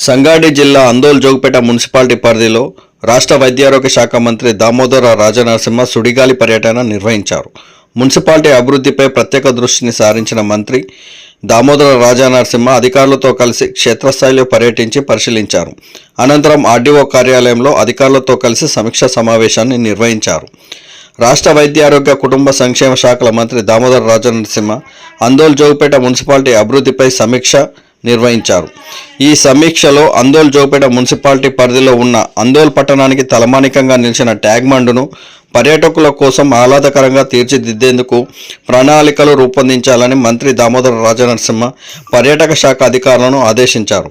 సంగారెడ్డి జిల్లా అందోల్ జోగిపేట మున్సిపాలిటీ పరిధిలో రాష్ట్ర వైద్యారోగ్య శాఖ మంత్రి దామోదర రాజనరసింహ సుడిగాలి పర్యటన నిర్వహించారు. మున్సిపాలిటీ అభివృద్ధిపై ప్రత్యేక దృష్టిని సారించిన మంత్రి దామోదర రాజనరసింహ అధికారులతో కలిసి క్షేత్రస్థాయిలో పర్యటించి పరిశీలించారు. అనంతరం ఆర్డీఓ కార్యాలయంలో అధికారులతో కలిసి సమీక్షా సమావేశాన్ని నిర్వహించారు. రాష్ట్ర వైద్యారోగ్య కుటుంబ సంక్షేమ శాఖల మంత్రి దామోదర రాజనరసింహ అందోల్ జోగిపేట మున్సిపాలిటీ అభివృద్ధిపై సమీక్ష నిర్వహించారు. ఈ సమీక్షలో అందోల్ జోగిపేట మున్సిపాలిటీ పరిధిలో ఉన్న అందోల్ పట్టణానికి తలమానికంగా నిలిచిన ట్యాంక్ బండును పర్యాటకుల కోసం ఆహ్లాదకరంగా తీర్చిదిద్దేందుకు ప్రణాళికలు రూపొందించాలని మంత్రి దామోదర రాజనరసింహ పర్యాటక శాఖ అధికారులను ఆదేశించారు.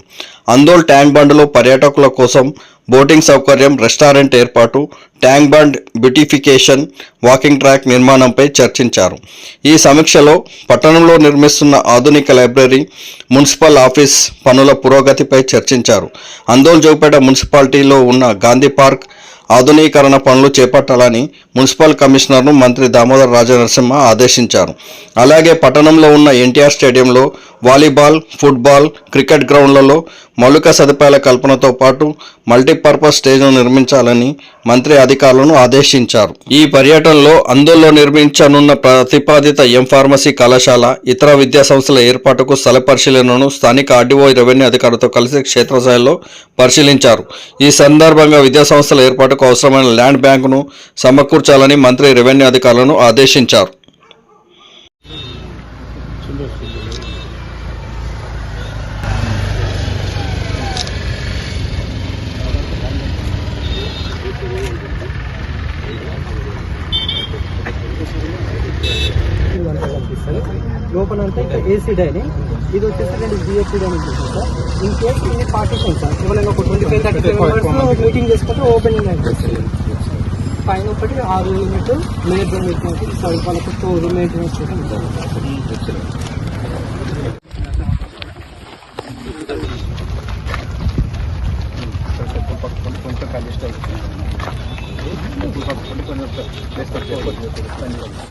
అందోల్ ట్యాంక్ బండ్లో పర్యాటకుల కోసం బోటింగ్ సౌకర్యం, రెస్టారెంట్ ఏర్పాటు, tank bund beautification, walking track నిర్మాణంపై చర్చించారు. ఈ సమీక్షలో పట్టణంలో నిర్మిస్తున్న ఆధునిక లైబ్రరీ, మున్సిపల్ ఆఫీస్ పనుల పురోగతిపై చర్చించారు. అందోల్ జోగిపేట మున్సిపాలిటీలో ఉన్న గాంధీ పార్క్ ఆధునీకరణ పనులు చేపట్టాలని మున్సిపల్ కమిషనర్ను మంత్రి దామోదర రాజనరసింహ ఆదేశించారు. అలాగే పట్టణంలో ఉన్న ఎన్టీఆర్ స్టేడియంలో వాలీబాల్, ఫుట్బాల్, క్రికెట్ గ్రౌండ్లలో మౌలిక సదుపాయాల కల్పనతో పాటు మల్టీపర్పస్ స్టేజ్ను నిర్మించాలని మంత్రి అధికారులను ఆదేశించారు. ఈ పర్యటనలో అందోల్లో నిర్మించనున్న ప్రతిపాదిత ఫార్మసీ కళాశాల, ఇతర విద్యా సంస్థల ఏర్పాటుకు స్థల పరిశీలనను స్థానిక ఆర్డీఓ రెవెన్యూ అధికారులతో కలిసి క్షేత్రస్థాయిలో పరిశీలించారు. ఈ సందర్భంగా విద్యా సంస్థల ఏర్పాటుకు అవసరమైన ల్యాండ్ బ్యాంకును సమకూర్చాలని మంత్రి రెవెన్యూ అధికారులను ఆదేశించారు. లోపల అంటే ఏసీ డైనింగ్, ఇది వచ్చేసి BSc dining sir. In case ఇన్ని పార్టీషన్ సార్, ఎవరైనా ఒక 25-30 మెంబర్స్ మీటింగ్ చేసుకుంటే ఓపెనింగ్ అయిపోతుంది. పైన ఒకటి 6 యూనిట్ మేడ్ వాళ్ళకు స్టోర్ మెయింటెనెన్స్ ఉంటుంది.